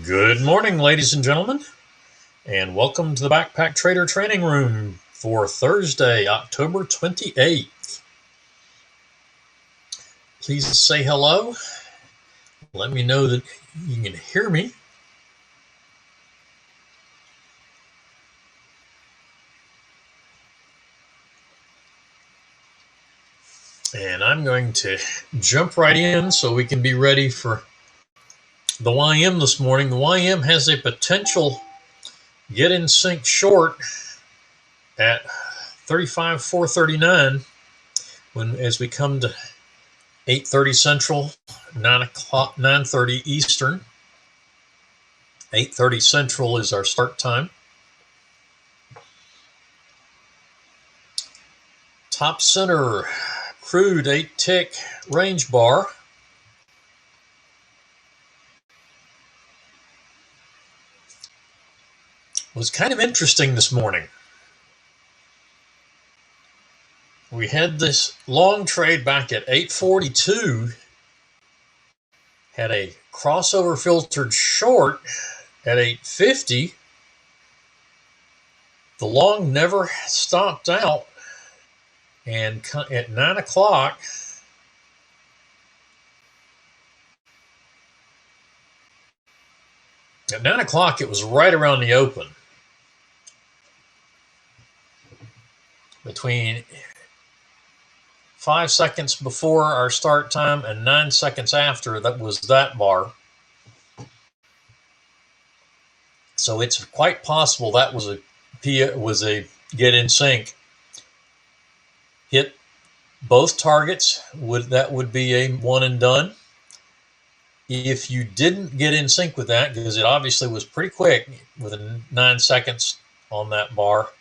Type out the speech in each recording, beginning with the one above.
Good morning, ladies and gentlemen, and welcome to the Backpack Trader Training Room for Thursday, October 28th. Please say hello. Let me know that you can hear me. And I'm going to jump right in so we can be ready for the YM this morning. The YM has a potential get in sync short at 35,439 as we come to 8:30 Central, 9:30 Eastern. 8:30 Central is our start time. Top center, crude 8-tick range bar. Was kind of interesting this morning. We had this long trade back at 8:42, had a crossover filtered short at 8:50. The long never stopped out, and at 9 o'clock, it was right around the open. Between 5 seconds before our start time and 9 seconds after, that was that bar. So it's quite possible that was a get in sync. Hit both targets, that would be a one and done. If you didn't get in sync with that, because it obviously was pretty quick with 9 seconds on that bar,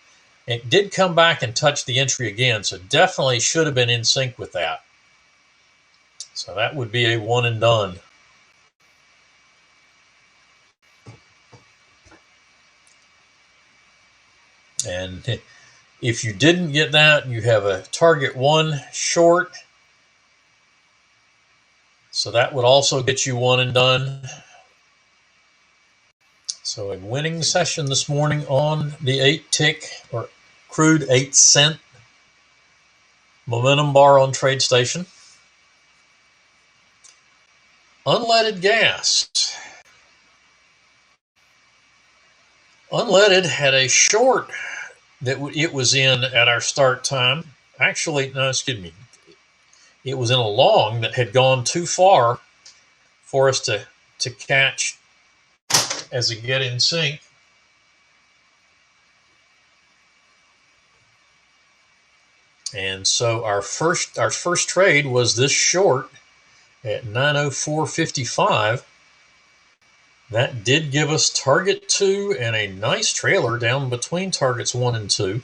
it did come back and touch the entry again, so definitely should have been in sync with that. So that would be a one and done. And if you didn't get that, you have a target one short. So that would also get you one and done. So a winning session this morning on the 8-tick or crude 8-cent momentum bar on TradeStation. Unleaded gas. Unleaded had a short that it was in at our start time. Actually, no, excuse me. It was in a long that had gone too far for us to catch as a get in sync. And so our first trade was this short at 904.55. That did give us target 2 and a nice trailer down between targets 1 and 2.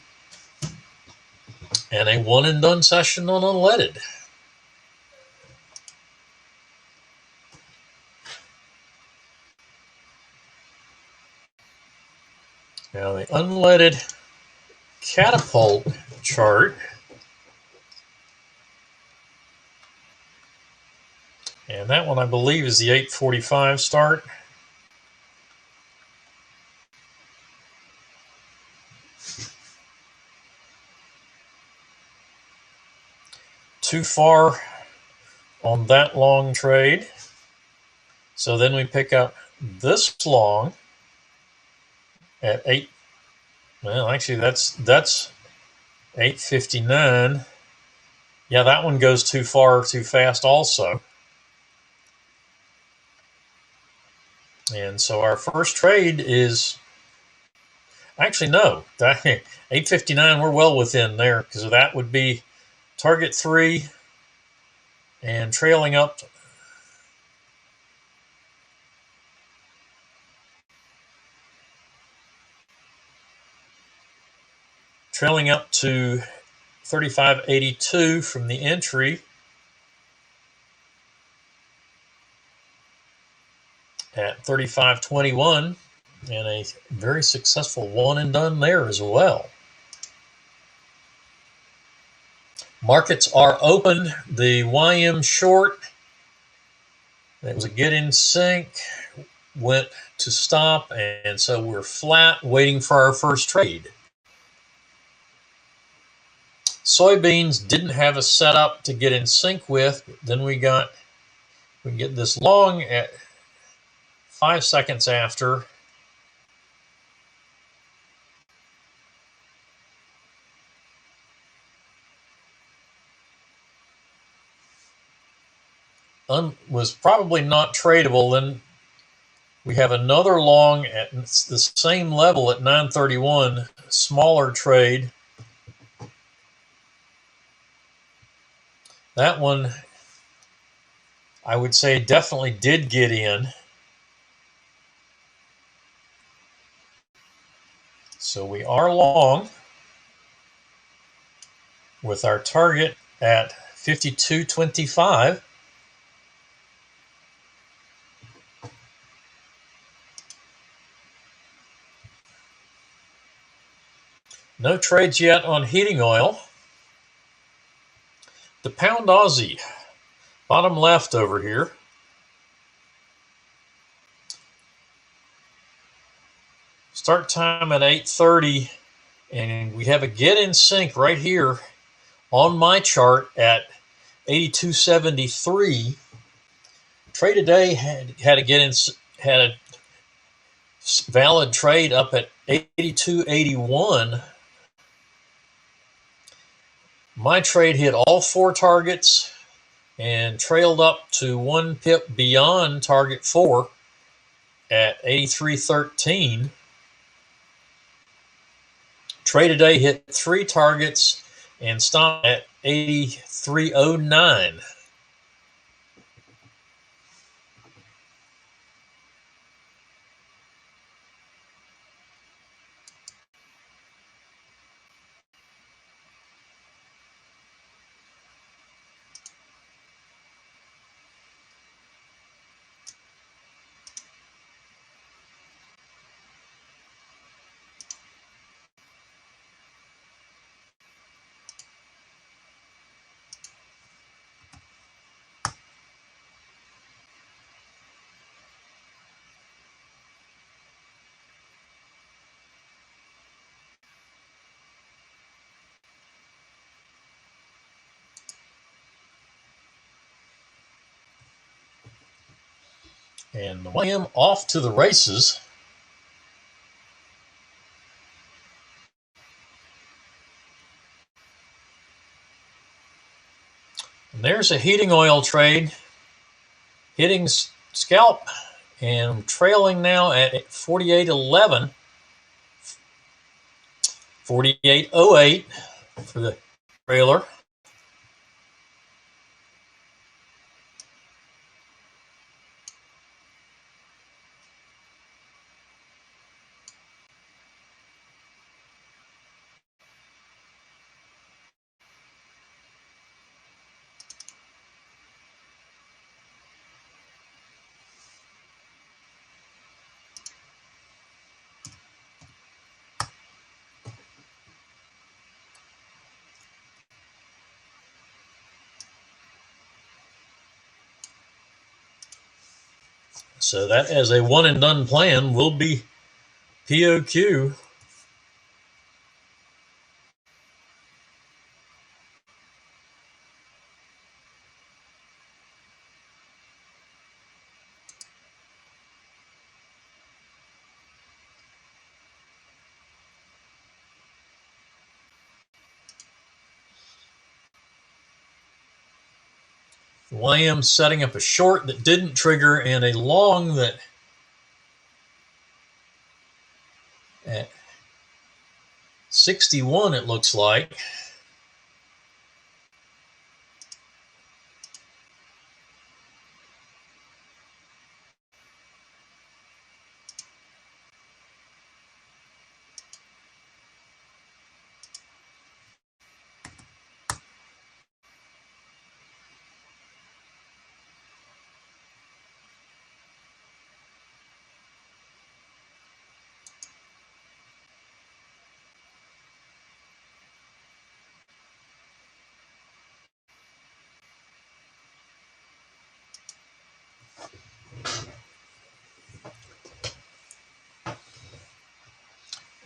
And a one and done session on unleaded. Now the unleaded catapult chart, and that one I believe is the 8:45 start. Too far on that long trade. So then we pick up this long at 8. Well, actually that's 8:59. Yeah, that one goes too far, too fast also. And so our first trade is actually no, 8:59. We're well within there because that would be target 3 and trailing up to 35.82 from the entry at 35.21, and a very successful one and done there as well. Markets are open. The YM short, that was a get in sync, went to stop, and so we're flat waiting for our first trade. Soybeans didn't have a setup to get in sync with. Then we get this long at 5 seconds after. Was probably not tradable. Then we have another long at the same level at 9:31, smaller trade. That one, I would say, definitely did get in. So we are long with our target at 52.25. No trades yet on heating oil. The pound Aussie, bottom left over here. Start time at 8:30, and we have a get in sync right here on my chart at 82.73. Trade today had a valid trade up at 82.81. My trade hit all 4 targets and trailed up to 1 pip beyond target 4 at 83.13. Trade today hit 3 targets and stopped at 83.09. And the YM off to the races. And there's a heating oil trade hitting scalp and trailing now at 48.11, 48.08 for the trailer. So that, as a one and done plan, will be POQ. YM setting up a short that didn't trigger and a long that at 61 it looks like.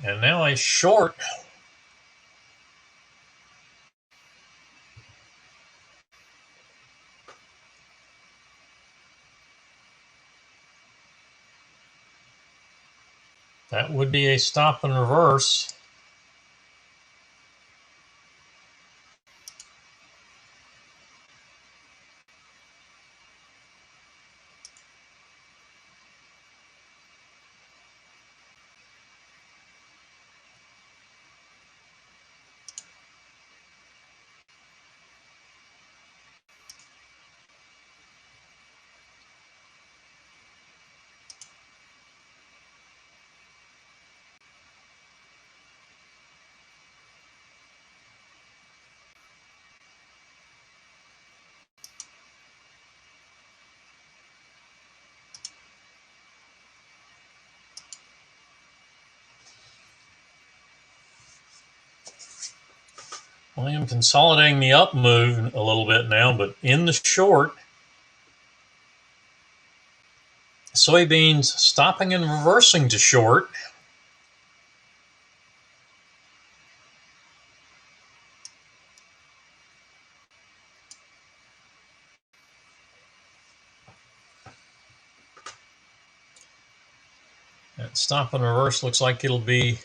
And now a short. That would be a stop and reverse. I am consolidating the up move a little bit now, but in the short, soybeans stopping and reversing to short. That stop and reverse looks like it'll be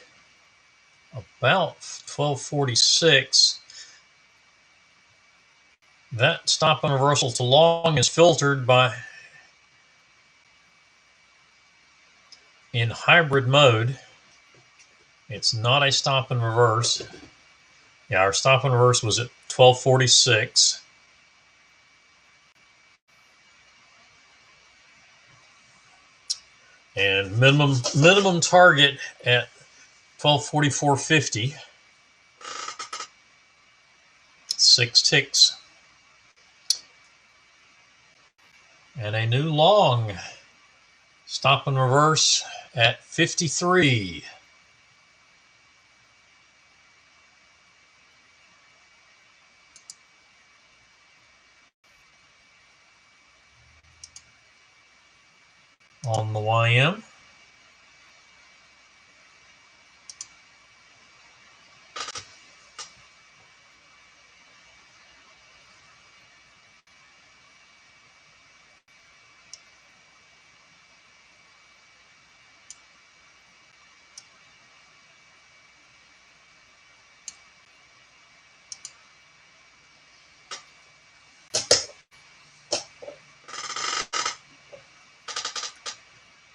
about 1246. That stop and reversal to long is filtered by in hybrid mode. It's not a stop and reverse. Yeah, our stop and reverse was at 1246. And minimum target at 1244.50. 6 ticks. And a new long stop and reverse at 53. On the YM.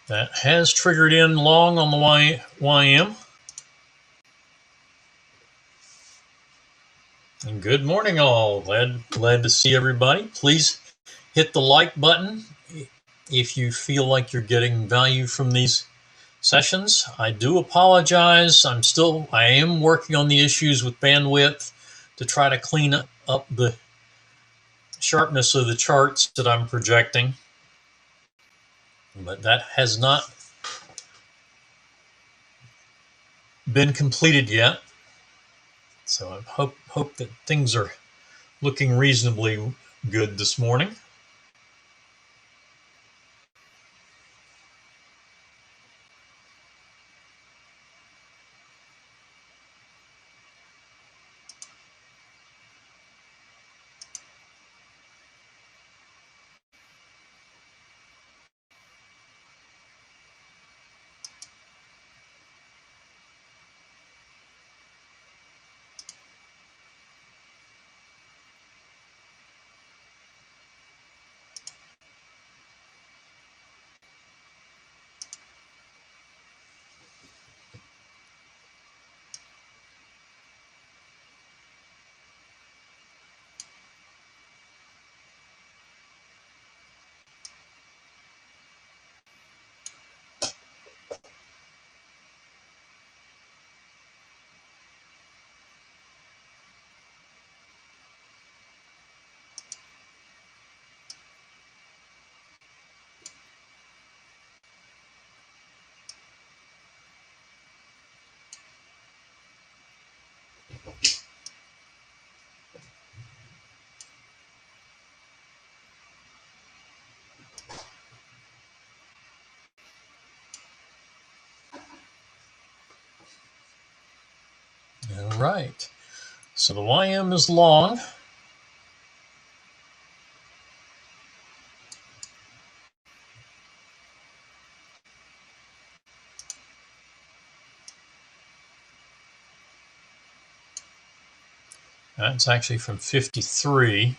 That has triggered in long on the YM. And good morning, all. Glad to see everybody. Please hit the like button if you feel like you're getting value from these sessions. I do apologize. I am working on the issues with bandwidth to try to clean up the sharpness of the charts that I'm projecting. But that has not been completed yet. So I hope that things are looking reasonably good this morning. All right. So the YM is long. That's actually from 53.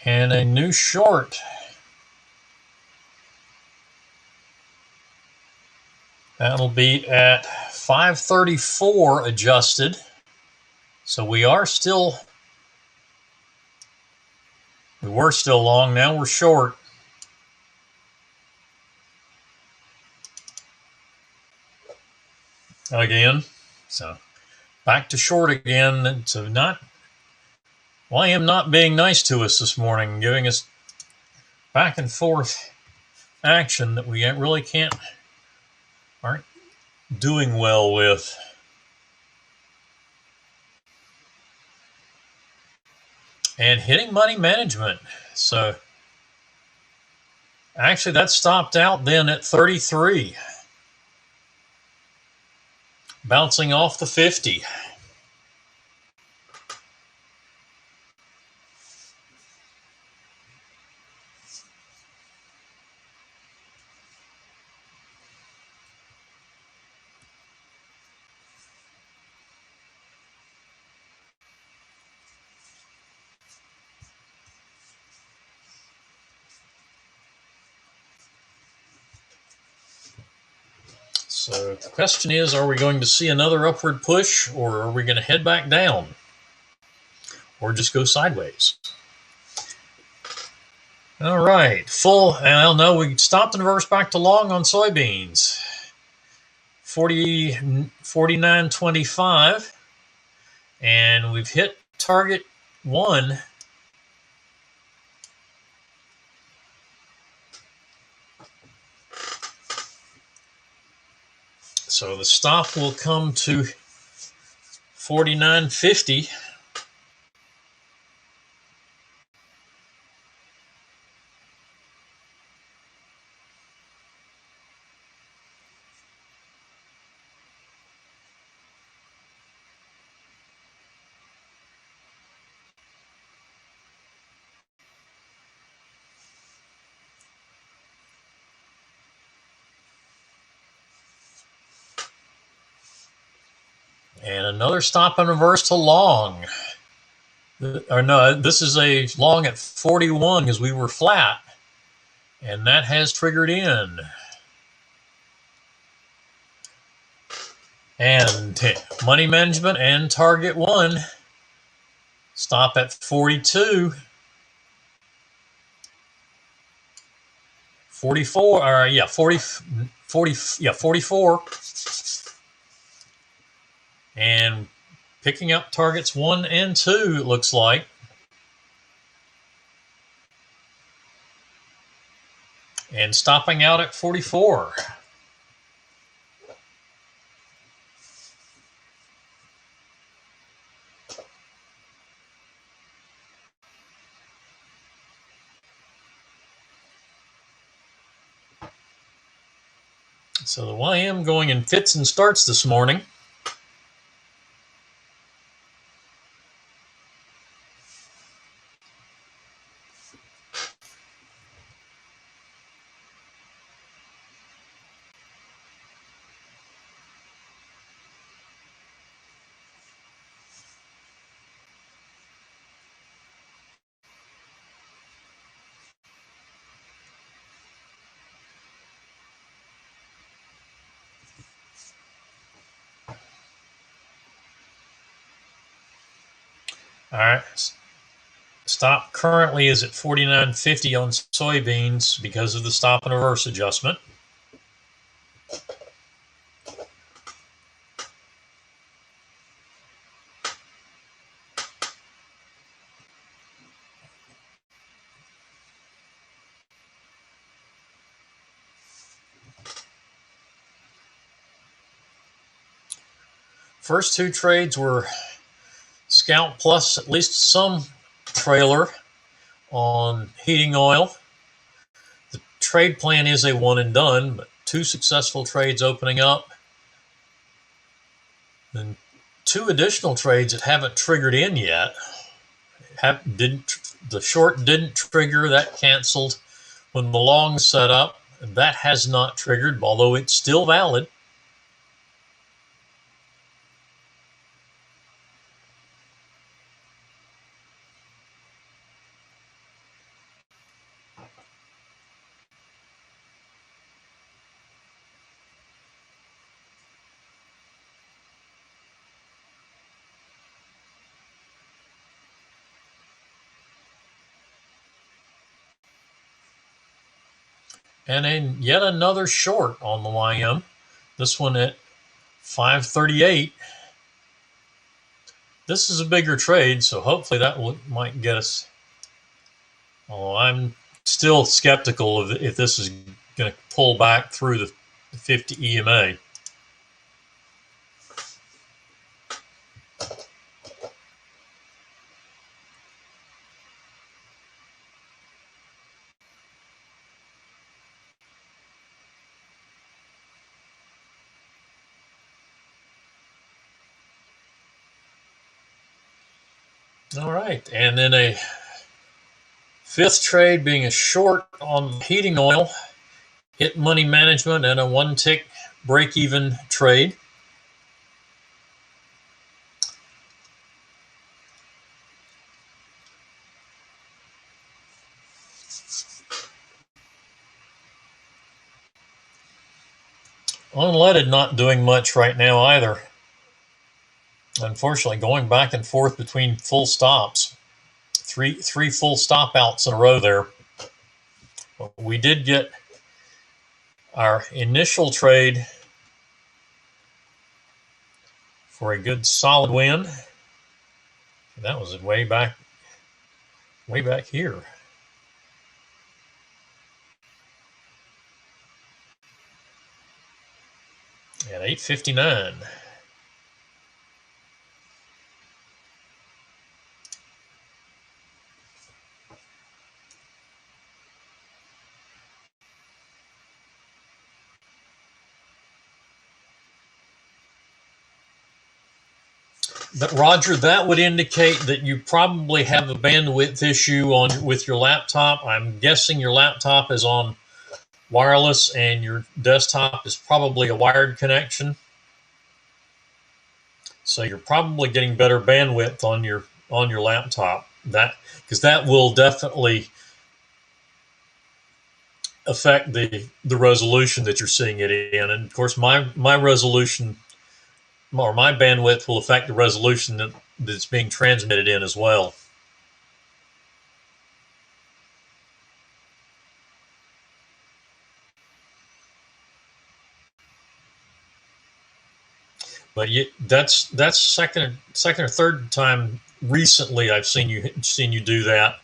And a new short. That'll be at 534 adjusted. So we were still long. Now we're short. Again. So back to short again. So YM not being nice to us this morning, giving us back and forth action that we really aren't doing well with. And hitting money management. So actually that stopped out then at 33. Bouncing off the 50. So the question is, are we going to see another upward push, or are we going to head back down, or just go sideways? All right, well, no, we stopped and reversed back to long on soybeans. 49.25, and we've hit target 1. So the stop will come to 49.50. And another stop and reverse to long. Or no, this is a long at 41 because we were flat. And that has triggered in. And money management and target 1. Stop at 42. 44, or yeah, 44. And picking up targets 1 and 2, it looks like. And stopping out at 44. So the YM going in fits and starts this morning. All right. Stop currently is at 49.50 on soybeans because of the stop and reverse adjustment. First two trades were scalp plus at least some trailer on heating oil. The trade plan is a one and done, but two successful trades opening up. And two additional trades that haven't triggered in yet. The short didn't trigger, that canceled when the long set up. That has not triggered, although it's still valid. And then yet another short on the YM. This one at 538. This is a bigger trade, so hopefully that might get us. Oh, I'm still skeptical of if this is going to pull back through the 50 EMA. All right, and then a fifth trade being a short on heating oil, hit money management, and a one tick break even trade. Unleaded not doing much right now either. Unfortunately, going back and forth between full stops. Three full stop outs in a row there. We did get our initial trade for a good solid win. That was way back here. At 8:59. But Roger, that would indicate that you probably have a bandwidth issue with your laptop. I'm guessing your laptop is on wireless and your desktop is probably a wired connection. So you're probably getting better bandwidth on your laptop. Because that will definitely affect the resolution that you're seeing it in. And of course, my resolution or my bandwidth will affect the resolution that's being transmitted in as well. But that's second or third time recently I've seen you do that,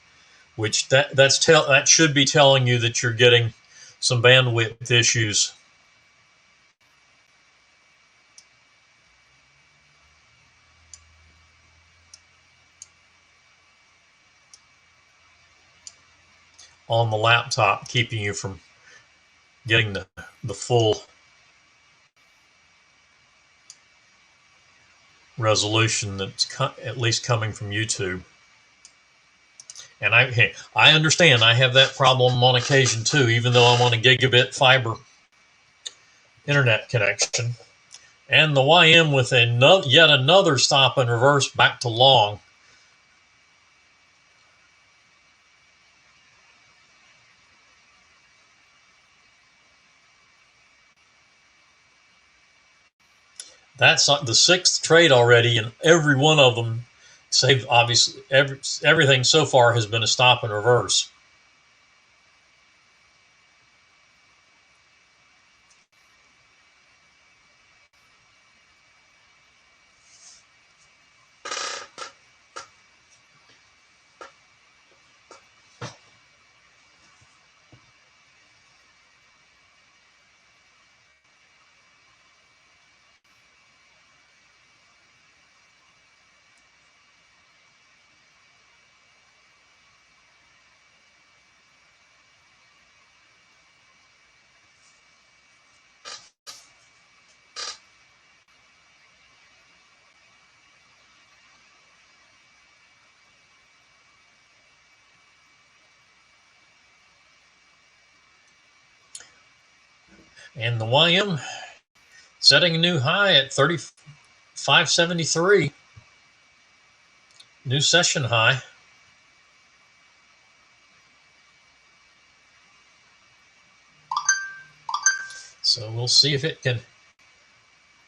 which that should be telling you that you're getting some bandwidth issues. On the laptop, keeping you from getting the full resolution that's at least coming from YouTube. And I understand I have that problem on occasion too, even though I'm on a gigabit fiber internet connection. And the YM with yet another stop and reverse back to long. That's the sixth trade already, and every one of them Save obviously everything so far has been a stop and reverse. And the YM setting a new high at 35.73, new session high. So we'll see if it can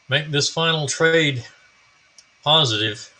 make this final trade positive.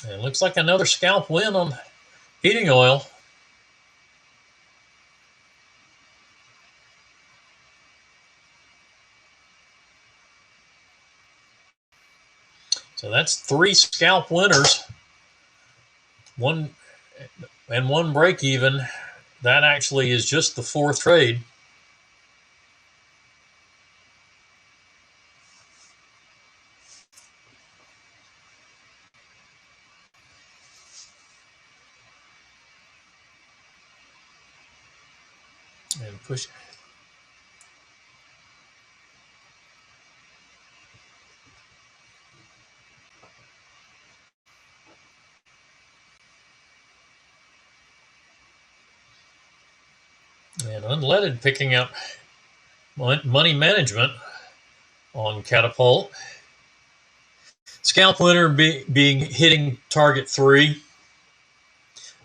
And it looks like another scalp win on heating oil. So that's 3 scalp winners, one break even. That actually is just the 4th trade. And push. And unleaded picking up money management on Catapult. Scalp winner being hitting target 3.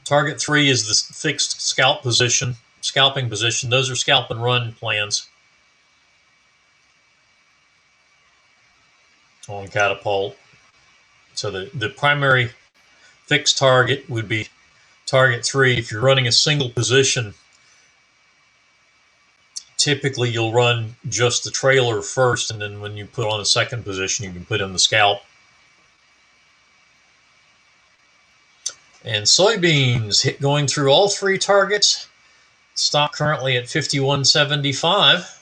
Target 3 is the fixed scalping position. Those are scalp and run plans on Catapult. So the primary fixed target would be target 3. If you're running a single position, typically you'll run just the trailer first, and then when you put on a second position, you can put in the scalp. And soybeans going through all 3 targets. Stock currently at 51.75.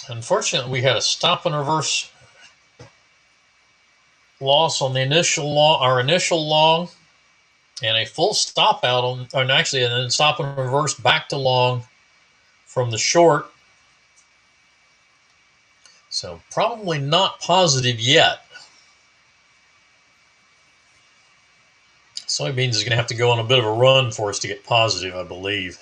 Unfortunately, we had a stop and reverse loss on the our initial long, and a full stop out on, and actually, and then stop and reverse back to long from the short. So probably not positive yet. Soybeans is going to have to go on a bit of a run for us to get positive, I believe.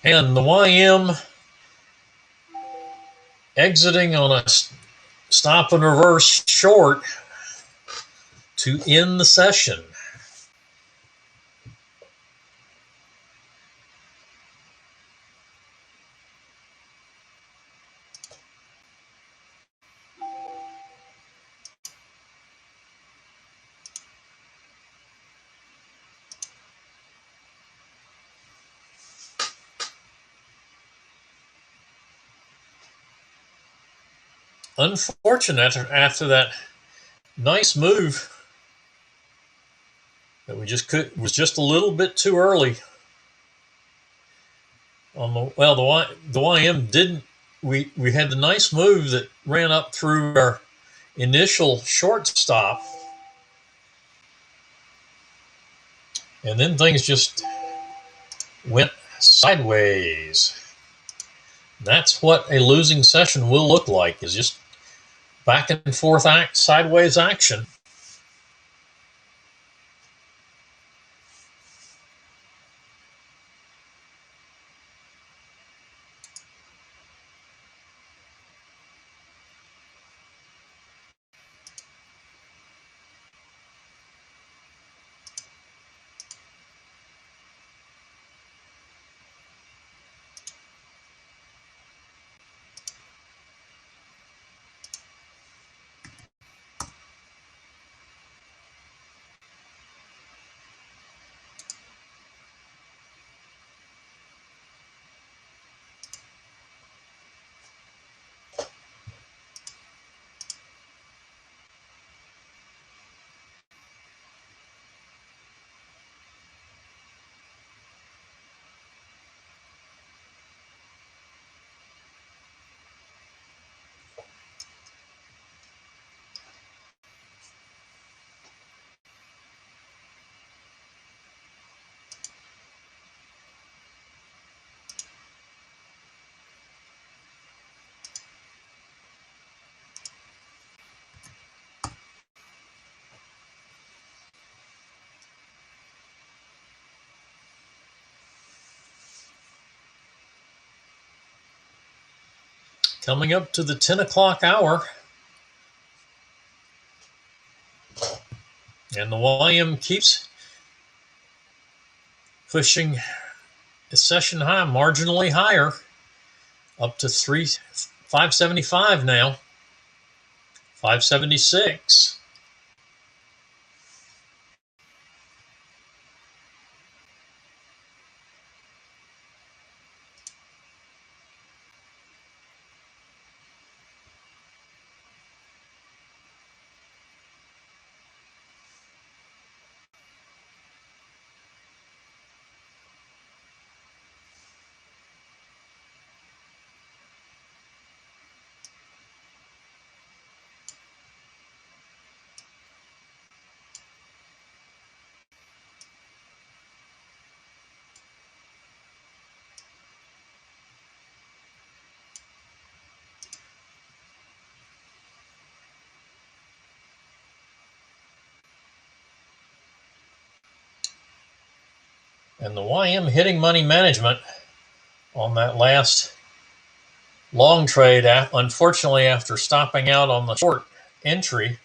And the YM exiting on a stop and reverse short to end the session. Unfortunate after that nice move that we just was just a little bit too early on the YM didn't. We had the nice move that ran up through our initial short stop, and then things just went sideways. That's what a losing session will look like, is just back and forth sideways action. Coming up to the 10 o'clock hour, and the YM keeps pushing the session high marginally higher, up to 575 now, 576. And the YM hitting money management on that last long trade, unfortunately, after stopping out on the short entry.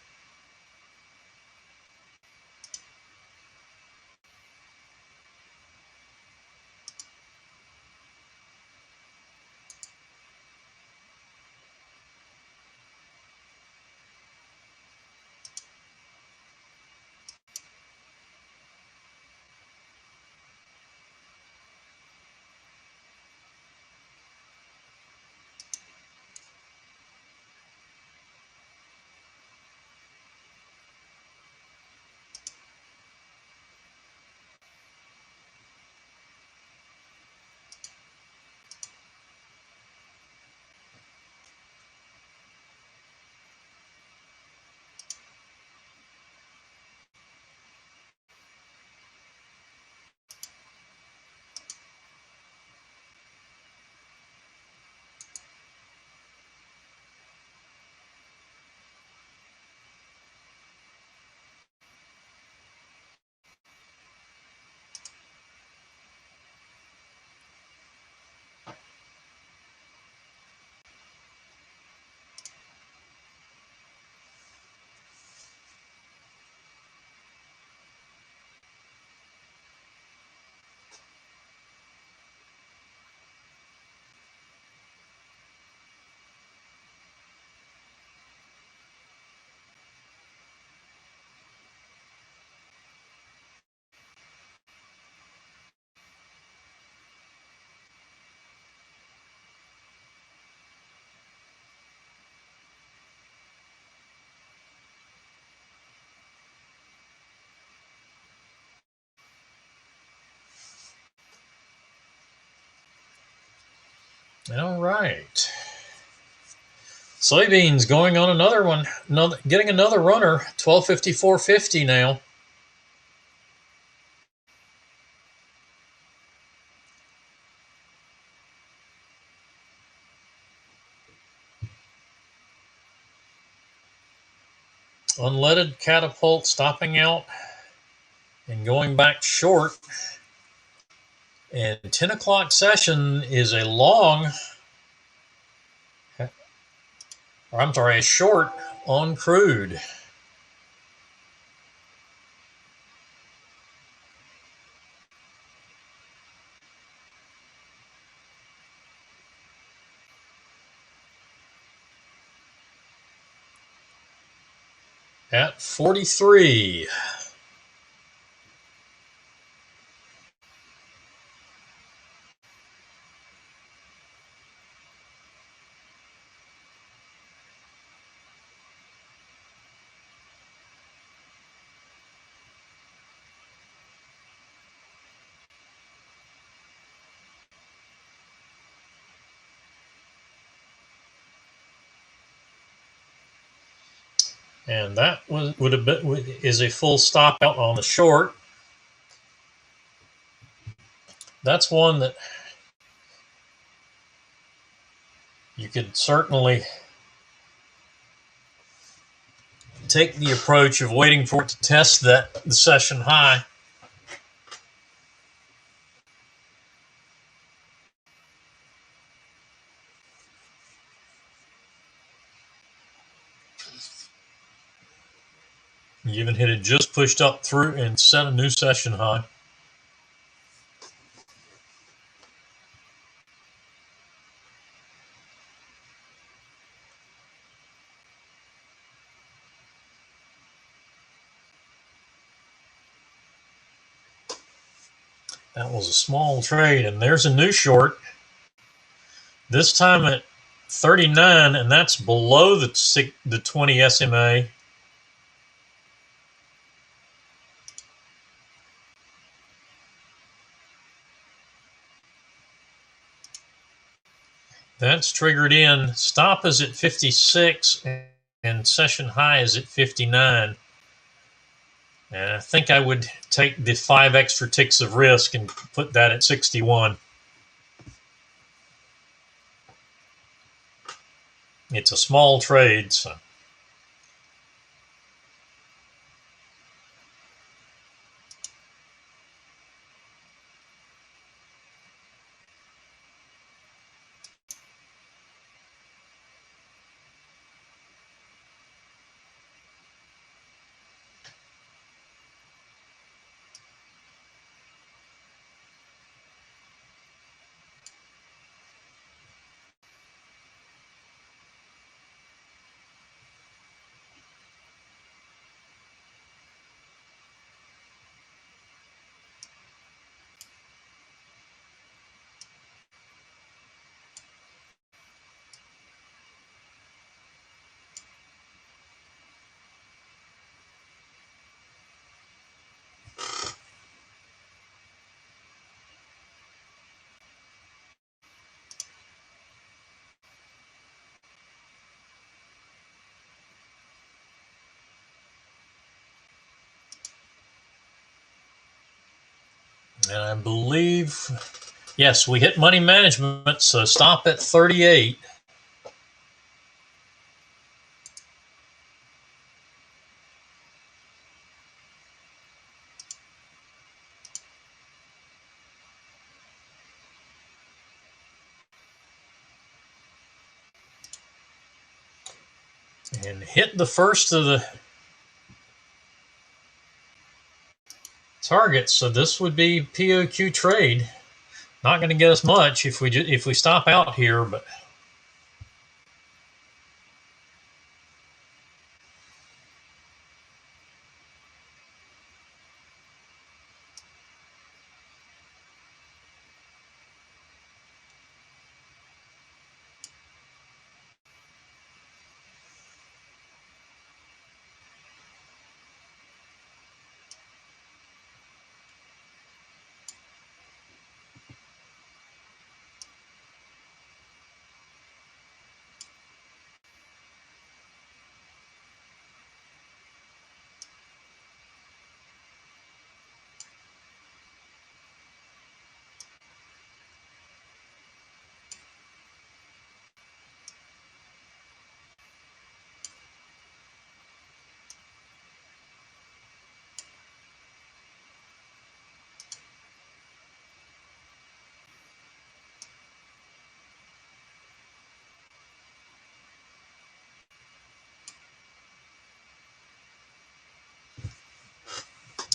All right. Soybeans going on another one, getting another runner, 1254.50 now. Unleaded catapult stopping out and going back short. And 10 o'clock session is a long, or I'm sorry, a short on crude. At 43. And that would have been is a full stop out on the short. That's one that you could certainly take the approach of waiting for it to test the session high. Even hit it just pushed up through and set a new session high. That was a small trade, and there's a new short. This time at 39, and that's below the 20 SMA. That's triggered in. Stop is at 56, and session high is at 59. And I think I would take the 5 extra ticks of risk and put that at 61. It's a small trade, so. And I believe, yes, we hit money management, so stop at 38. And hit the first of the targets. So this would be POQ trade. Not going to get us much if we stop out here, but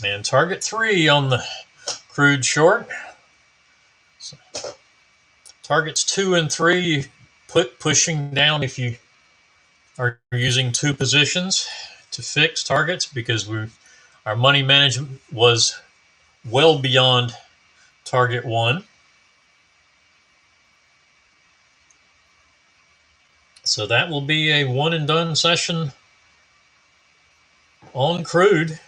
And target 3 on the crude short. So targets 2 and 3, pushing down if you are using 2 positions to fix targets, because our money management was well beyond target 1. So that will be a one and done session on crude.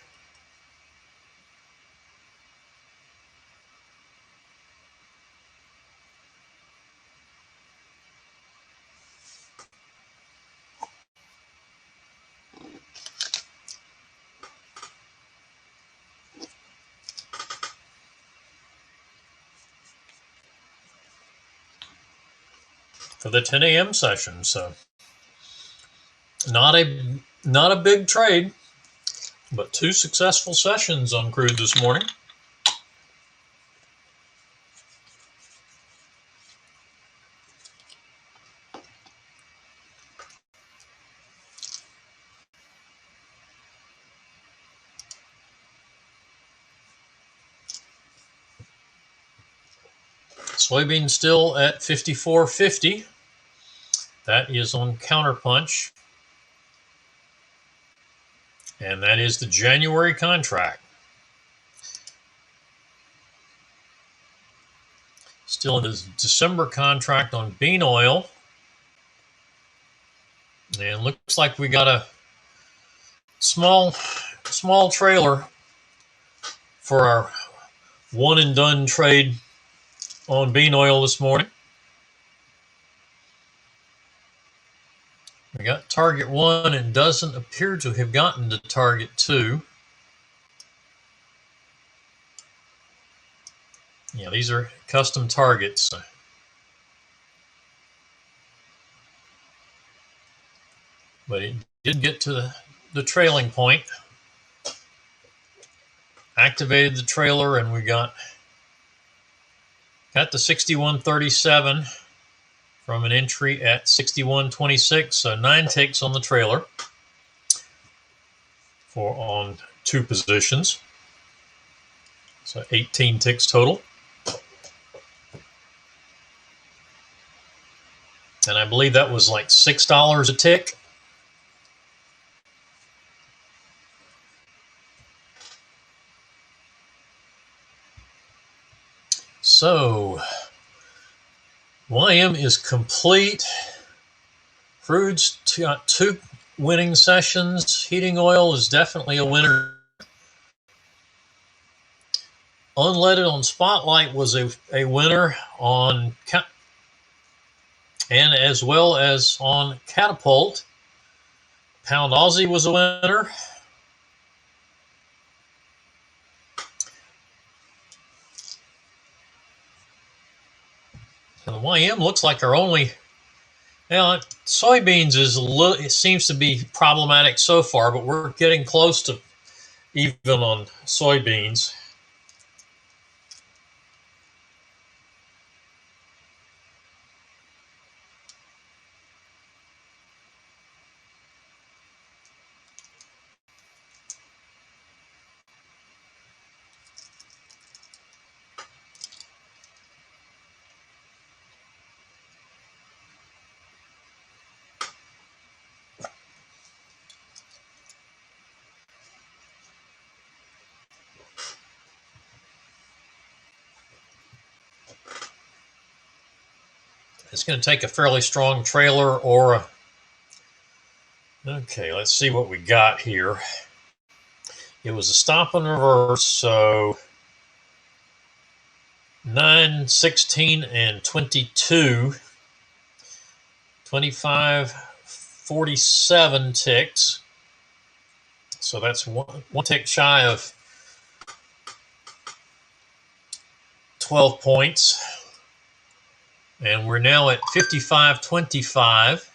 For the 10 a.m. session. So not a big trade, but 2 successful sessions on crude this morning. Soybean still at 54.50. That is on Counterpunch. And that is the January contract. Still in the December contract on bean oil. And looks like we got a small trailer for our one and done trade on bean oil this morning. We got target 1 and doesn't appear to have gotten to target 2. Yeah, these are custom targets. But it did get to the trailing point. Activated the trailer, and we got the 61.37 from an entry at 61.26. So 9 ticks on the trailer on 2 positions. So 18 ticks total. And I believe that was like $6 a tick. So YM is complete. Crude's got 2 winning sessions. Heating oil is definitely a winner. Unleaded on Spotlight was a winner on, and as well as on Catapult. Pound Aussie was a winner. And the YM looks like our only. Now, soybeans it seems to be problematic so far, but we're getting close to even on soybeans. It's going to take a fairly strong trailer or a. Okay, let's see what we got here. It was a stop and reverse, so 9, 16, and 22. 25, 47 ticks. So that's one tick shy of 12 points. And we're now at 55.25,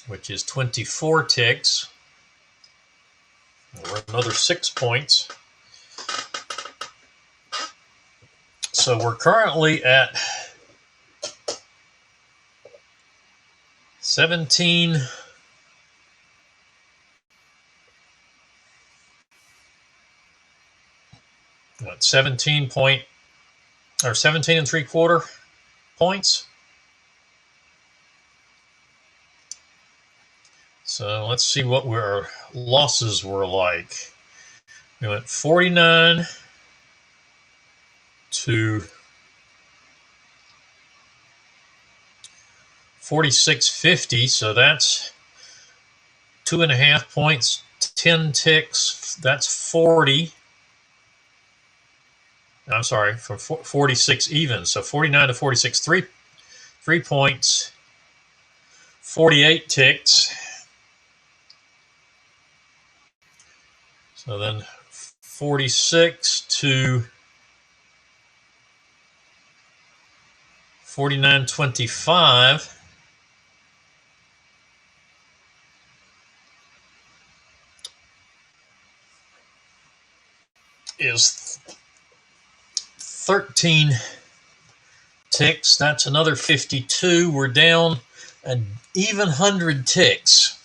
which is 24 ticks. We're another 6 points. So we're currently at 17. what, 17 and 3/4 points. So let's see what our losses were like. We went 49 to 46.50, so that's 2.5 points, 10 ticks. That's 40. I'm sorry, from 46 even. So 49 to 46, 3 points, 48 ticks. So then 46 to 49.25 is 13 ticks. That's another 52. We're down an even 100 ticks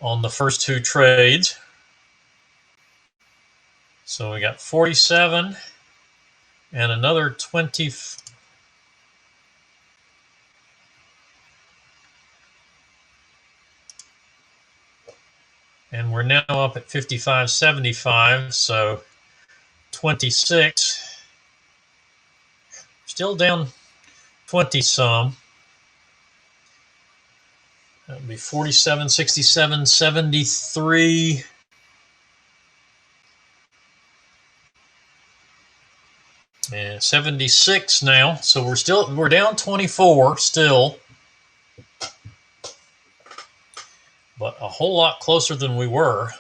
on the first two trades. So we got 47 and another 20. And we're now up at 55.75, so 26. Still down 20 some. That would be 47, 67, 73. And 76 now. So we're down 24 still. But a whole lot closer than we were.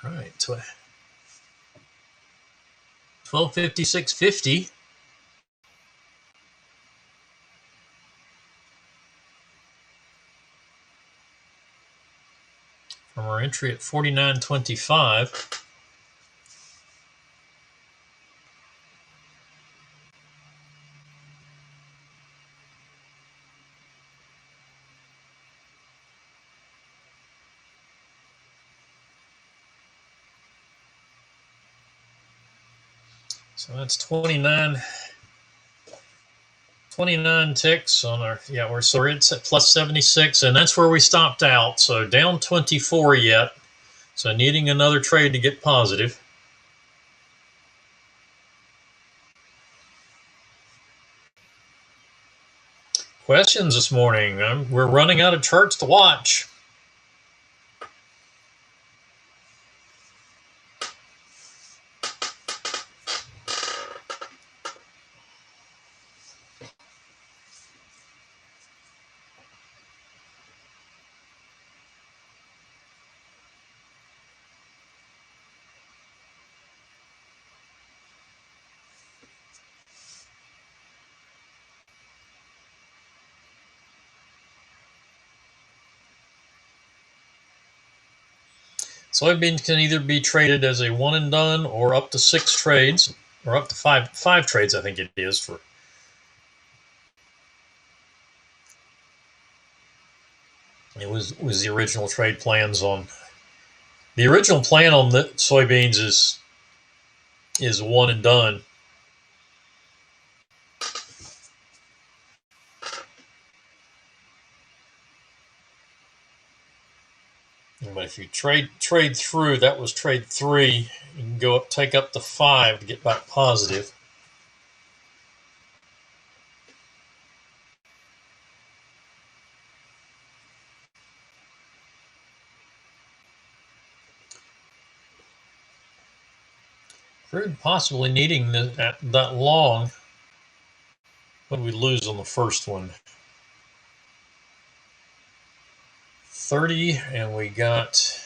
All right, 1256.50. From our entry at 49.25. So that's 29 ticks on our, we're at plus 76, and that's where we stopped out. So down 24 yet. So needing another trade to get positive. Questions this morning. We're running out of charts to watch. Soybeans can either be traded as a one and done or up to 6 trades, or up to five trades, I think it is. For it was the original trade plans on. The original plan on the soybeans is one and done. But if you trade through, that was trade 3. You can go up, take up to 5 to get back positive. Crude possibly needing that long. What did we lose on the first one? 30, and we got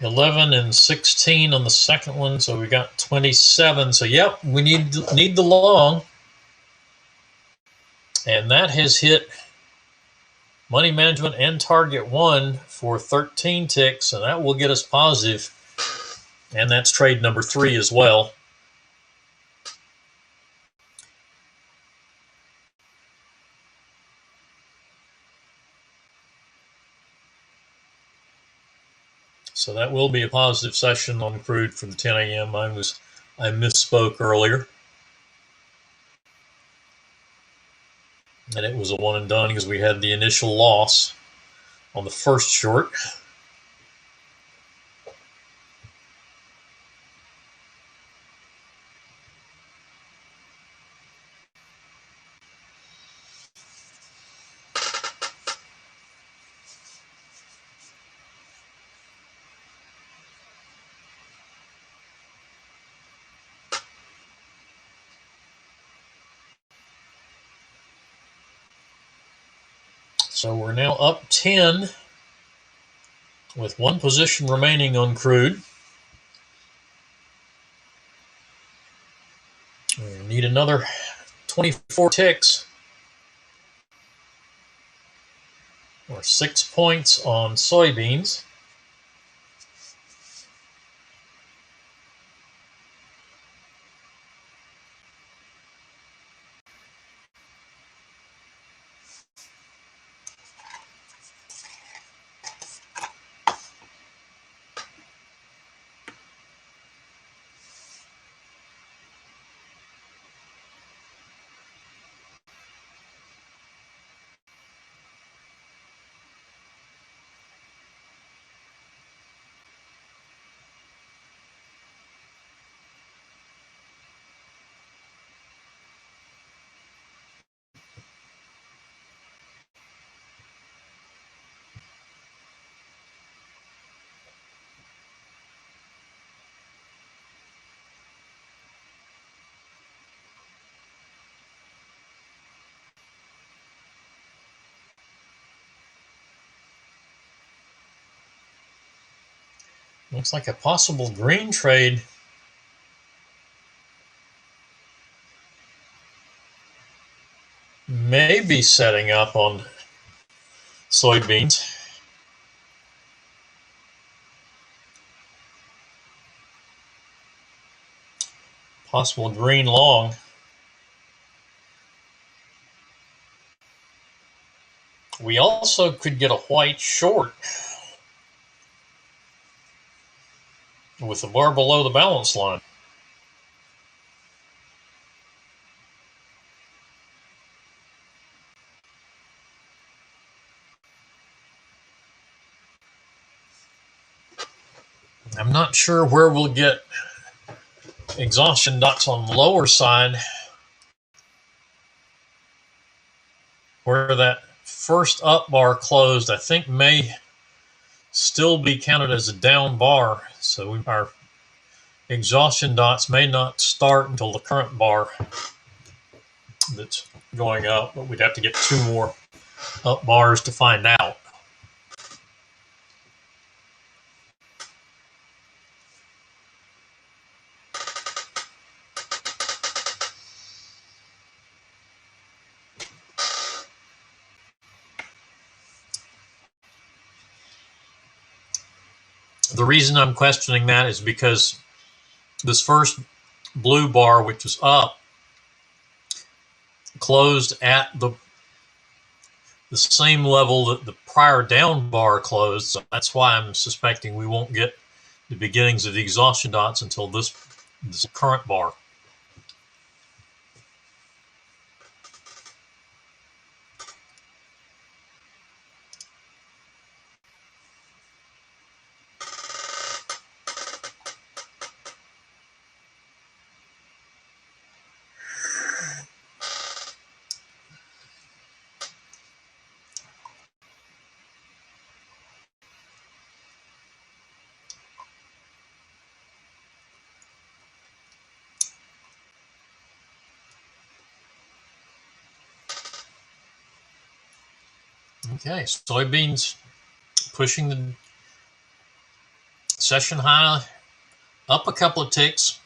11 and 16 on the second one, so we got 27. So yep, we need the long, and that has hit money management and target 1 for 13 ticks, and that will get us positive, and that's trade number 3 as well. So that will be a positive session on crude for the 10 a.m. I misspoke earlier. And it was a one and done because we had the initial loss on the first short. So we're now up 10 with one position remaining on crude. We need another 24 ticks or 6 points on soybeans. Looks like a possible green trade. May be setting up on soybeans. Possible green long. We also could get a white short with the bar below the balance line. I'm not sure where we'll get exhaustion dots on the lower side, where that first up bar closed. I think may still be counted as a down bar, so our exhaustion dots may not start until the current bar that's going up, but we'd have to get 2 more up bars to find out. The reason I'm questioning that is because this first blue bar, which was up, closed at the same level that the prior down bar closed. So that's why I'm suspecting we won't get the beginnings of the exhaustion dots until this current bar. Okay, soybeans pushing the session high up a couple of ticks.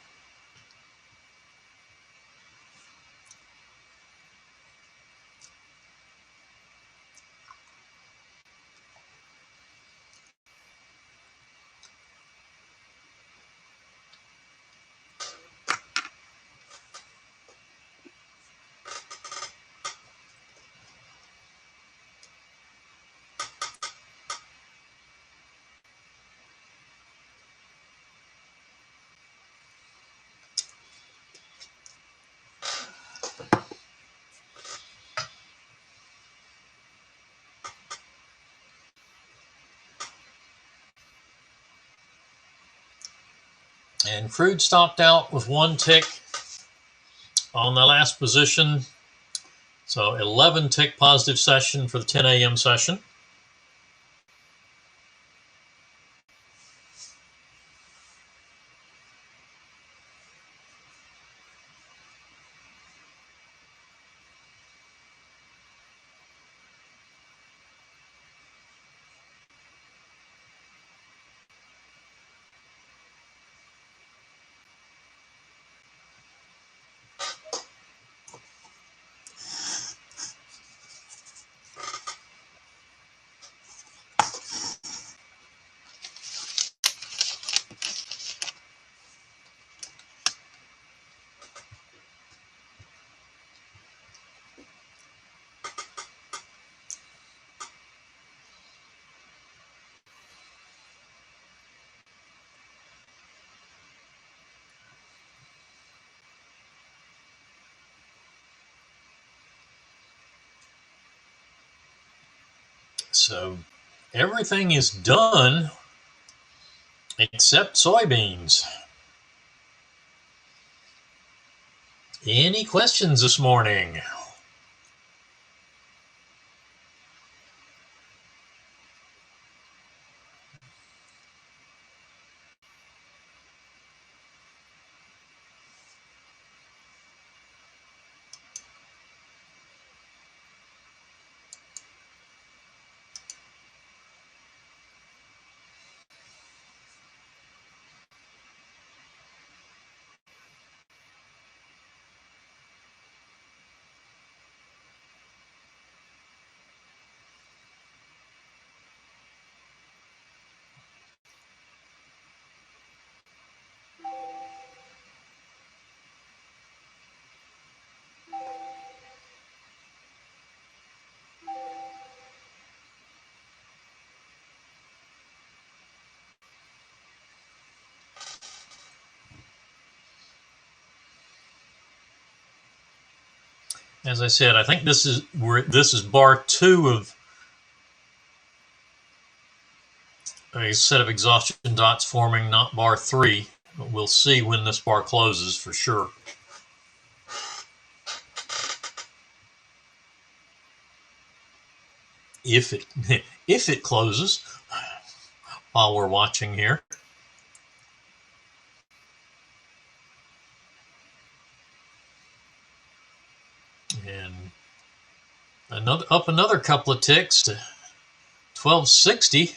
And crude stopped out with 1 tick on the last position. So 11 tick positive session for the 10 a.m. session. So everything is done except soybeans. Any questions this morning? As I said, I think this is bar 2 of a set of exhaustion dots forming, not bar 3. But we'll see when this bar closes for sure. If it if it closes while we're watching here. And another couple of ticks to 1260,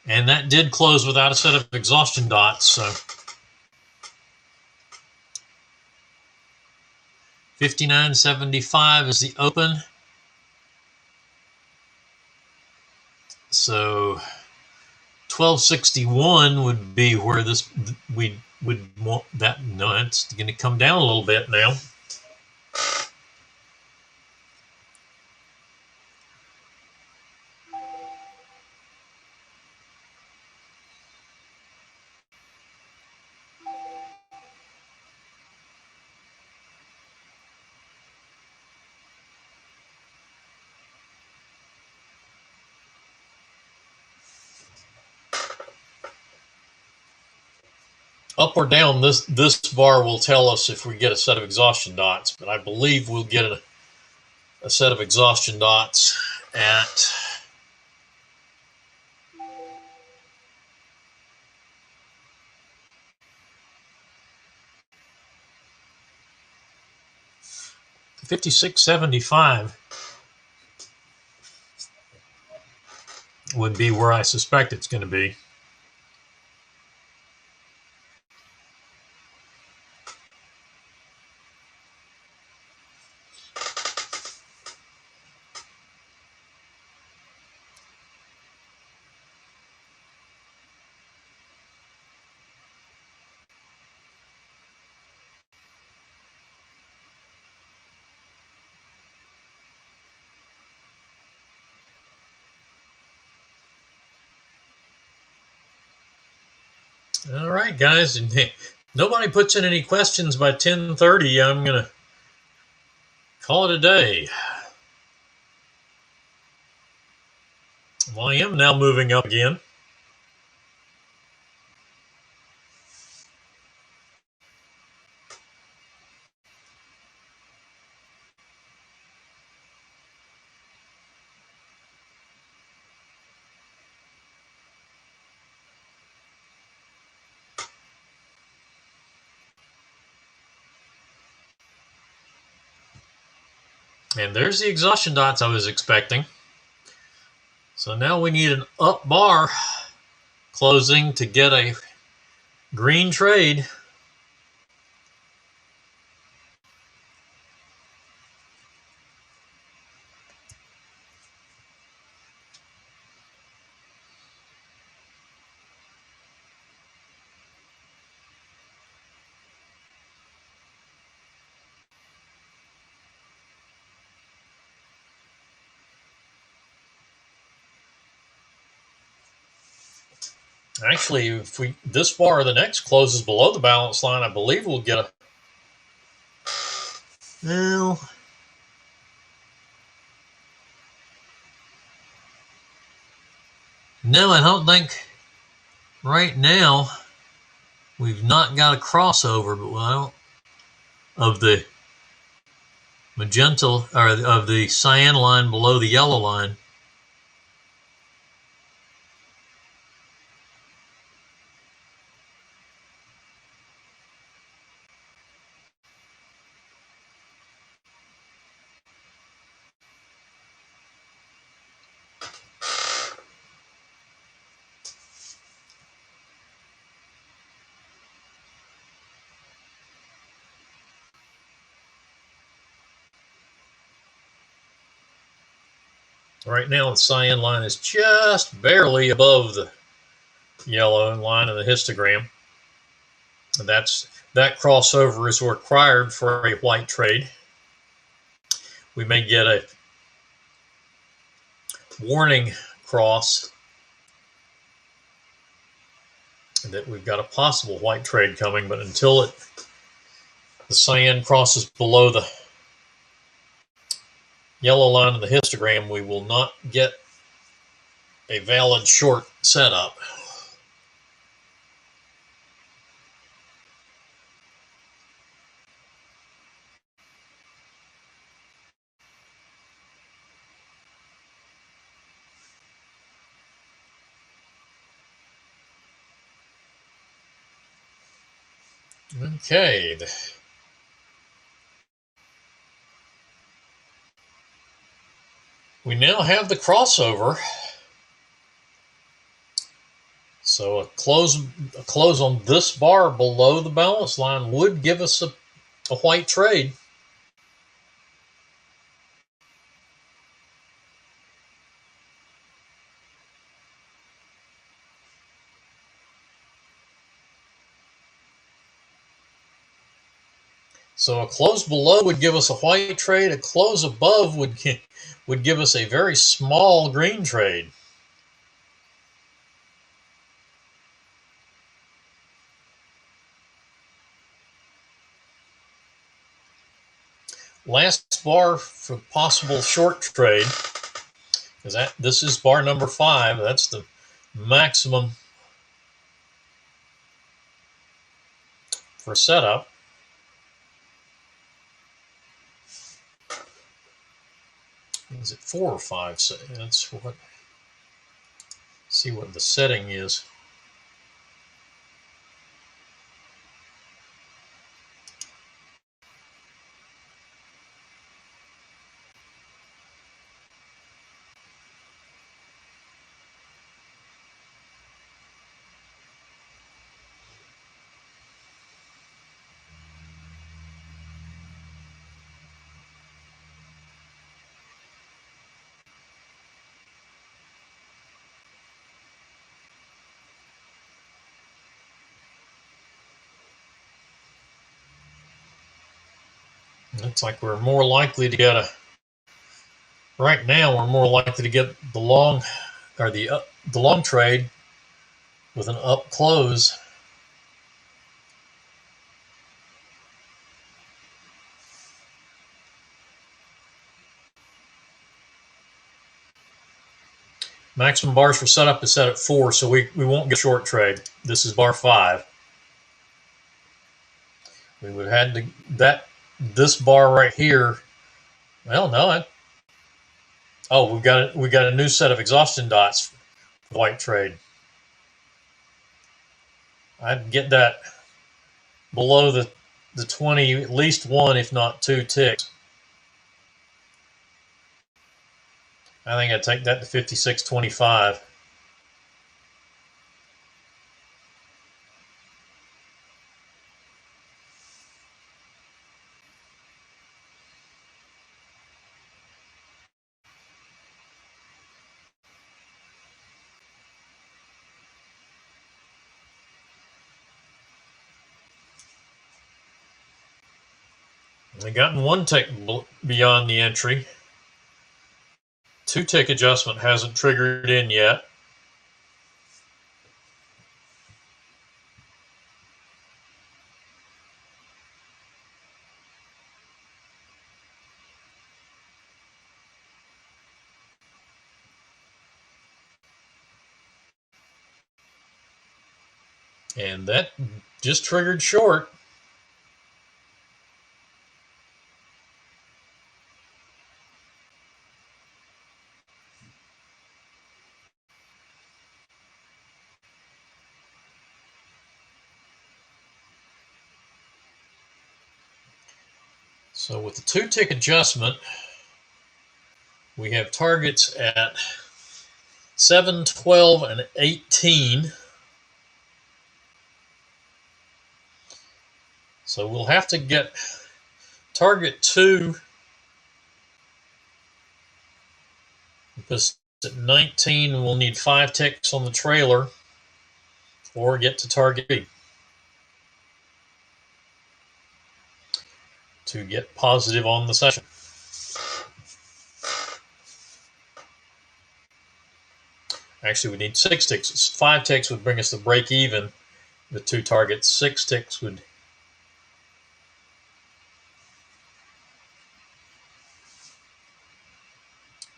and that did close without a set of exhaustion dots. So 59.75 is the open. So 1261 would be where we would want that. No, it's going to come down a little bit now. Up or down, this bar will tell us if we get a set of exhaustion dots, but I believe we'll get a set of exhaustion dots at 56.75. would be where I suspect it's going to be. All right, guys. And nobody puts in any questions by 10:30. I'm going to call it a day. Well, I am now moving up again. And there's the exhaustion dots I was expecting. So now we need an up bar closing to get a green trade. Actually, if this bar or the next closes below the balance line, I believe we'll get a. Well, no, I don't think right now we've not got a crossover, but well, of the magenta or of the cyan line below the yellow line. Right now, the cyan line is just barely above the yellow line of the histogram. And that crossover is required for a white trade. We may get a warning cross that we've got a possible white trade coming, but until the cyan crosses below the yellow line of the histogram, we will not get a valid short setup. Okay. We now have the crossover. So a close on this bar below the balance line would give us a white trade. So a close below would give us a white trade. A close above would give us a very small green trade. Last bar for possible short trade is this is bar number 5. That's the maximum for setup. Is it 4 or 5? So that's what. See what the setting is. Looks like we're more likely to get right now we're more likely to get the long or the long trade with an up close. Maximum bars for setup is set at 4, so we won't get a short trade. This is bar 5. We would have had this bar right here. Well, no. Oh, we got a new set of exhaustion dots for the white trade. I'd get that below the 20, at least one, if not 2 ticks. I think I'd take that to 56.25. We gotten 1 tick beyond the entry. 2 tick adjustment hasn't triggered in yet. And that just triggered short. So with the 2 tick adjustment, we have targets at 7, 12, and 18. So we'll have to get target 2 because at 19 we'll need 5 ticks on the trailer or get to target 3 to get positive on the session. Actually, we need 6 ticks. 5 ticks would bring us to break even with 2 targets. 6 ticks would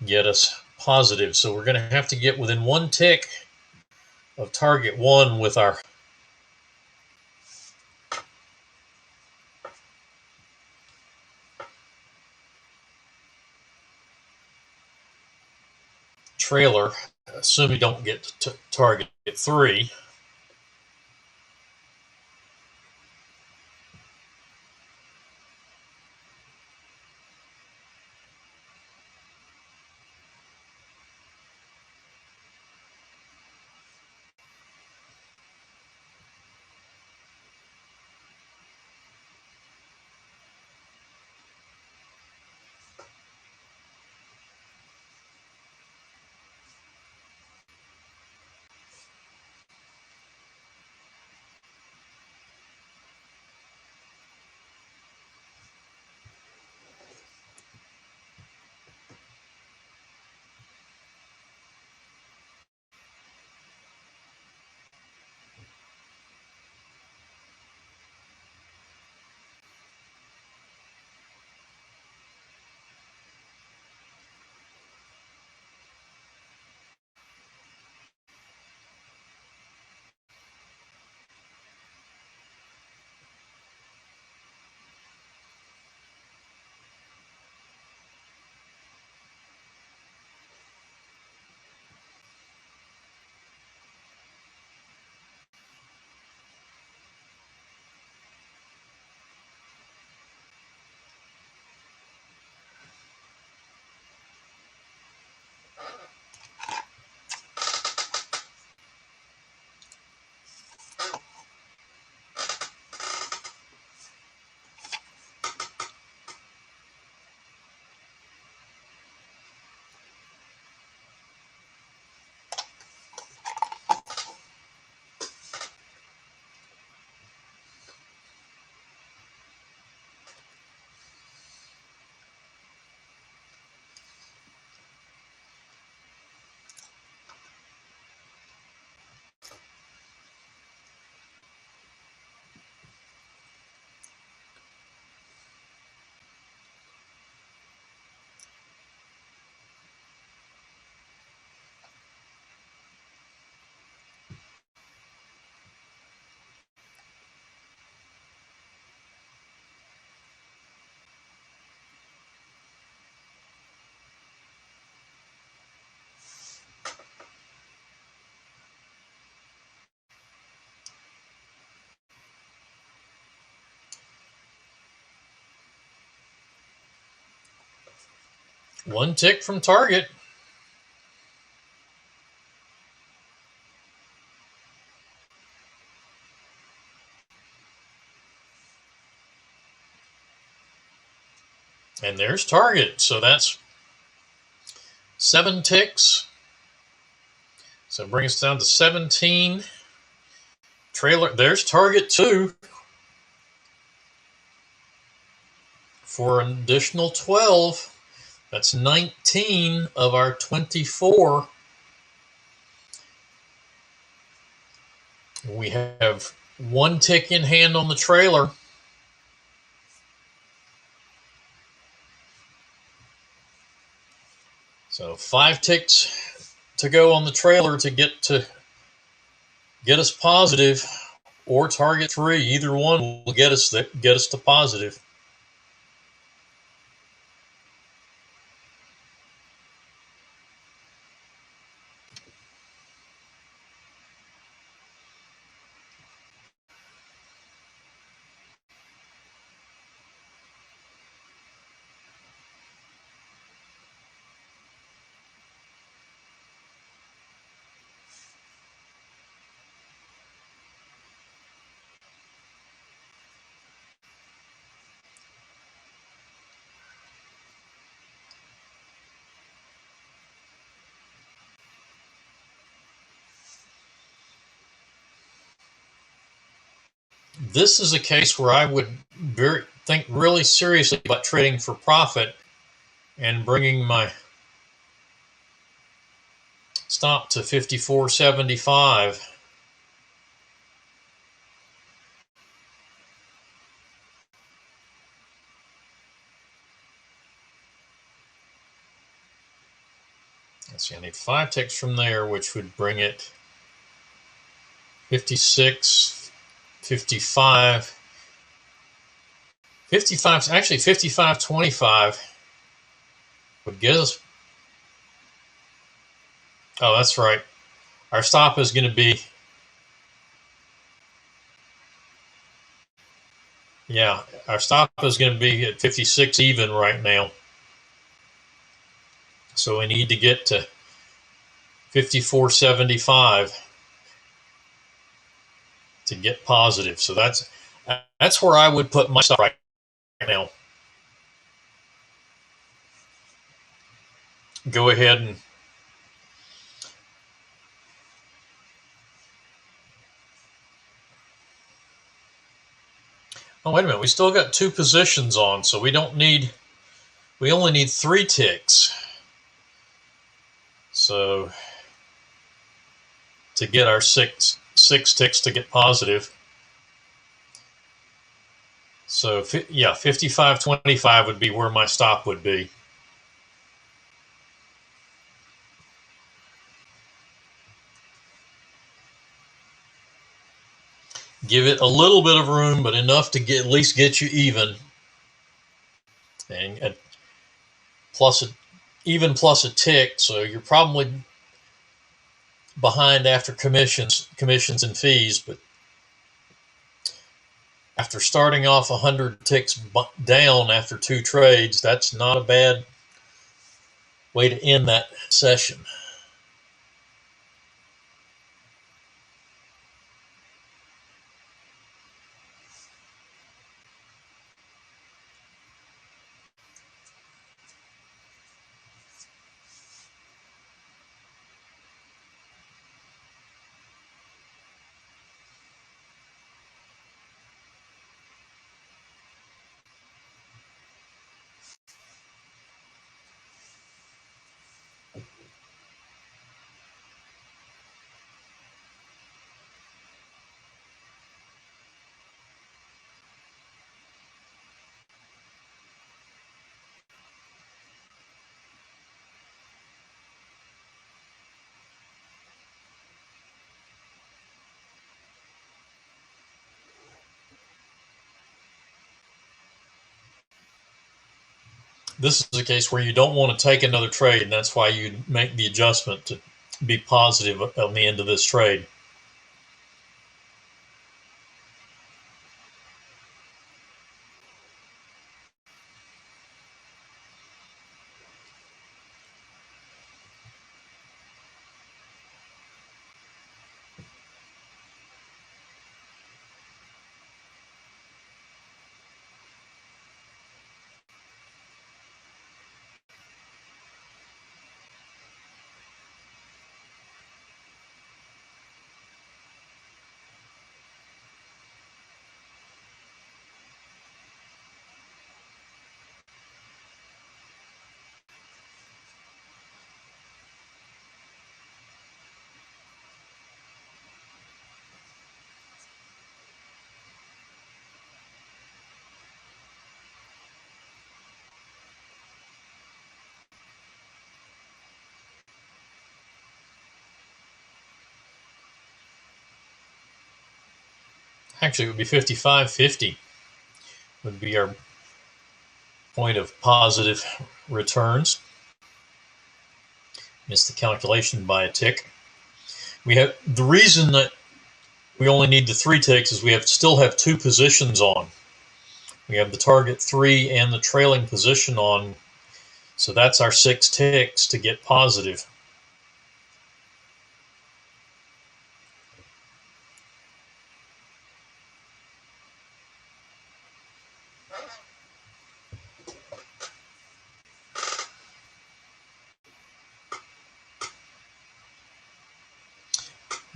get us positive. So we're going to have to get within 1 tick of target 1 with our trailer, assuming we don't get to target 3. One tick from target. And there's target. So that's 7 ticks. So bring us down to 17. Trailer, there's target 2 for an additional 12. That's 19 of our 24. We have 1 tick in hand on the trailer. So 5 ticks to go on the trailer to get us positive, or target 3. Either one will get us to positive. This is a case where I would think really seriously about trading for profit and bringing my stop to 54.75. Let's see, I need 5 ticks from there, which would bring it 56, 55. 55, actually 55.25 would get us. Oh, that's right. Our stop is going to be, yeah, our stop is going to be at 56 even right now. So we need to get to 54.75 to get positive. So that's where I would put my stop right now. Go ahead and oh, wait a minute. We still got 2 positions on, so we only need 3 ticks. So to get our six ticks to get positive. So yeah, 55.25 would be where my stop would be. Give it a little bit of room, but enough to at least get you even. And plus a tick, so you're probably behind after commissions and fees, but after starting off 100 ticks down after 2 trades, that's not a bad way to end that session. This is a case where you don't want to take another trade, and that's why you make the adjustment to be positive on the end of this trade. Actually, it would be 55.50 would be our point of positive returns. Missed the calculation by a tick. We have the reason that we only need the 3 ticks is we still have 2 positions on. We have the target 3 and the trailing position on, so that's our 6 ticks to get positive.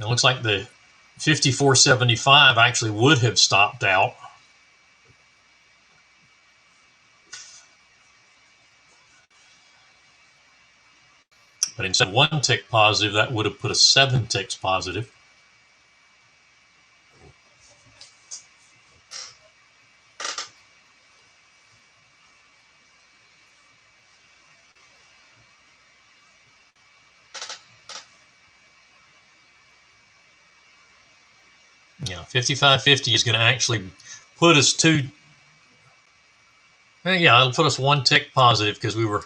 It looks like the 54.75 actually would have stopped out. But instead of 1 tick positive, that would have put us 7 ticks positive. Yeah, 55.50 is going to actually put us it'll put us 1 tick positive because we were.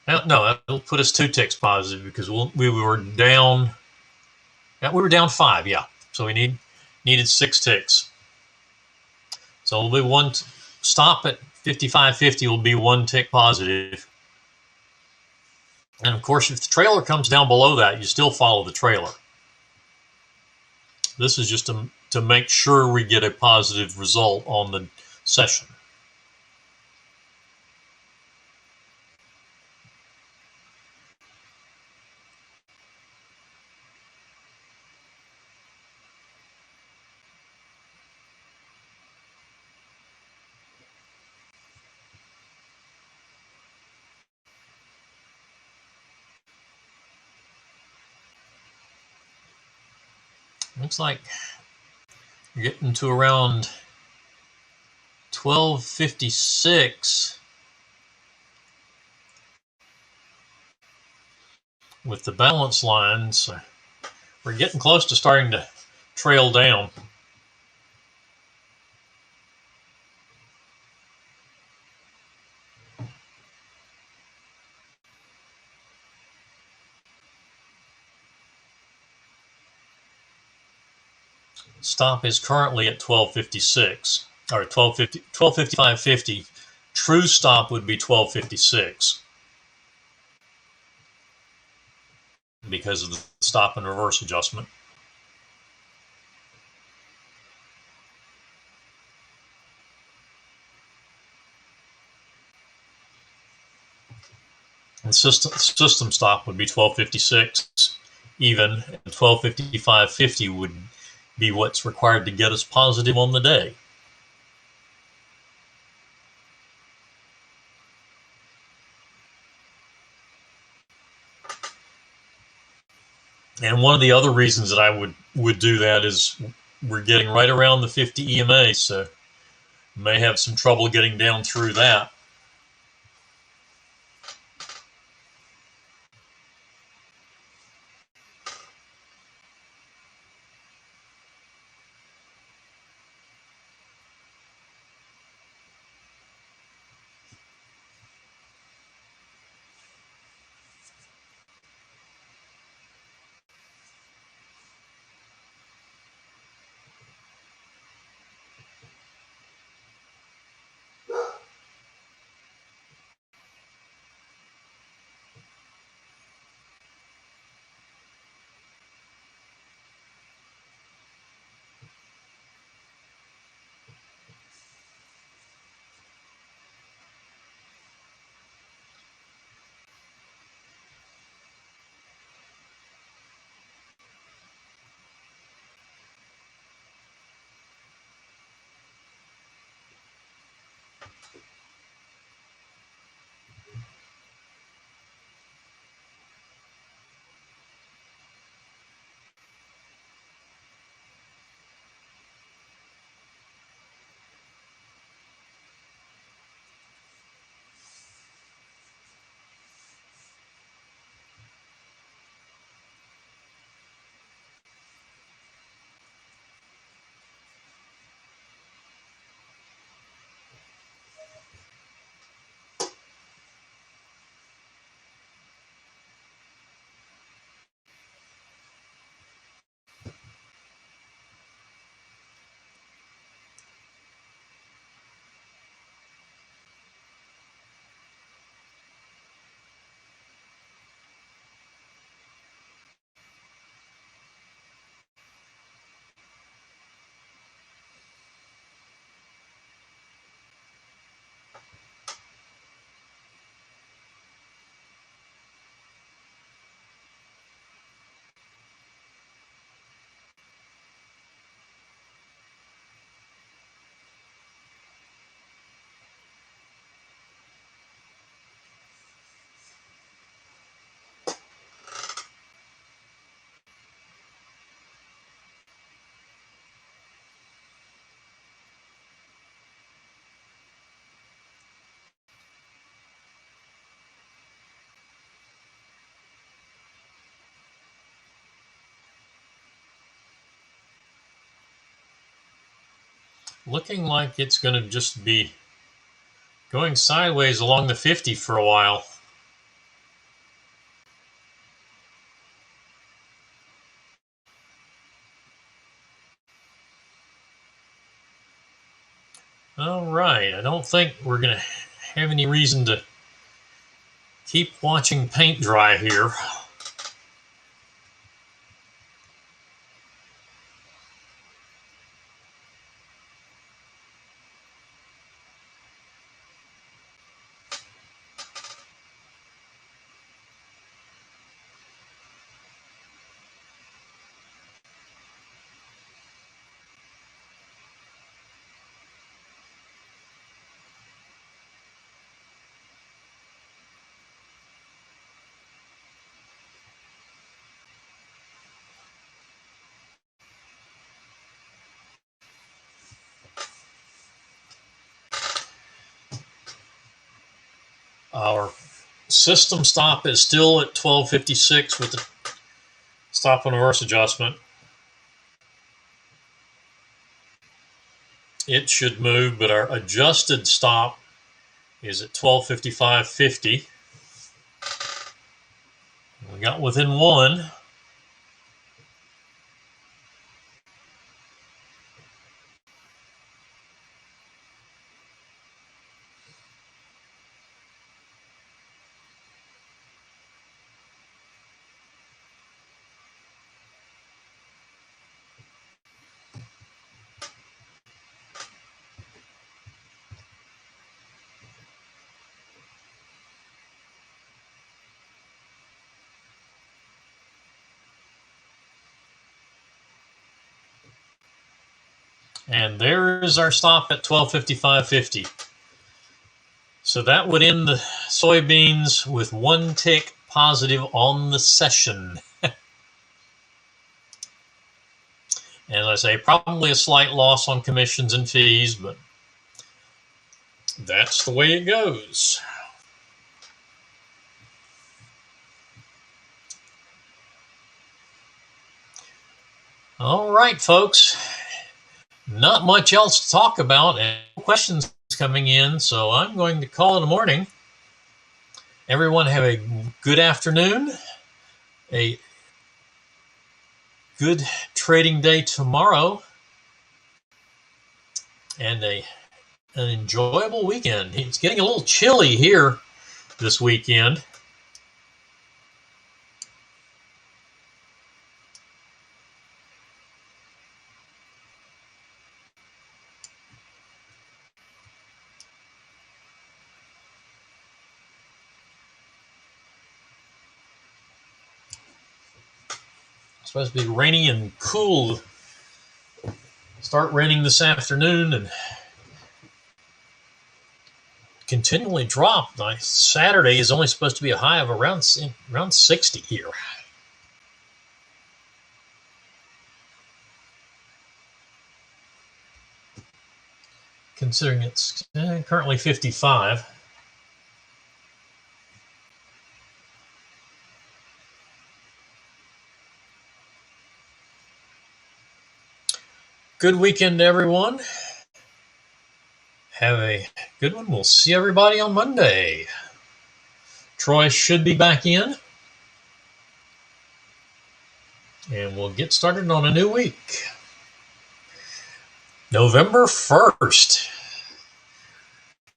No, it'll put us 2 ticks positive because we were down. We were down 5, yeah. So we needed 6 ticks. So it'll be one stop at 55.50 will be 1 tick positive. And of course, if the trailer comes down below that, you still follow the trailer. This is just to make sure we get a positive result on the session. Looks like we're getting to around 12.56 with the balance lines. We're getting close to starting to trail down. Stop is currently at 12.56 or 12.55.50. True stop would be 12.56 because of the stop and reverse adjustment. And system stop would be 12.56 even, and 12.55.50 would be what's required to get us positive on the day. And one of the other reasons that I would do that is we're getting right around the 50 EMA, so may have some trouble getting down through that. looking like it's going to just be going sideways along the 50 for a while. All right, I don't think we're going to have any reason to keep watching paint dry here. Our system stop is still at 1256 with the stop and reverse adjustment. It should move, but our adjusted stop is at 1255.50. We got within one. And there is our stop at 1255.50. So that would end the soybeans with one tick positive on the session. As I say, probably a slight loss on commissions and fees, but that's the way it goes. All right, folks. Not much else to talk about, and questions coming in, so I'm going to call it a morning. Everyone have a good afternoon, a good trading day tomorrow, and an enjoyable weekend. It's getting a little chilly here this weekend. It's supposed to be rainy and cool. Start raining this afternoon and continually drop. Saturday is only supposed to be a high of around 60 here. Considering it's currently 55. Good weekend, everyone. Have a good one. We'll see everybody on Monday. Troy should be back in. And we'll get started on a new week. November 1st.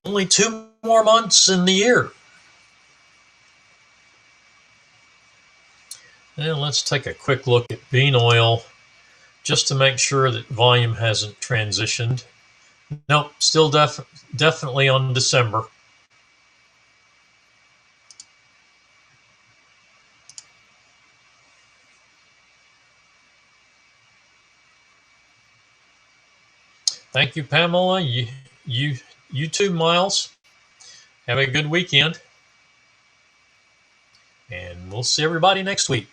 Only 2 more months in the year. And let's take a quick look at bean oil just to make sure that volume hasn't transitioned. Nope, still definitely on December. Thank you, Pamela. You too, Miles. Have a good weekend. And we'll see everybody next week.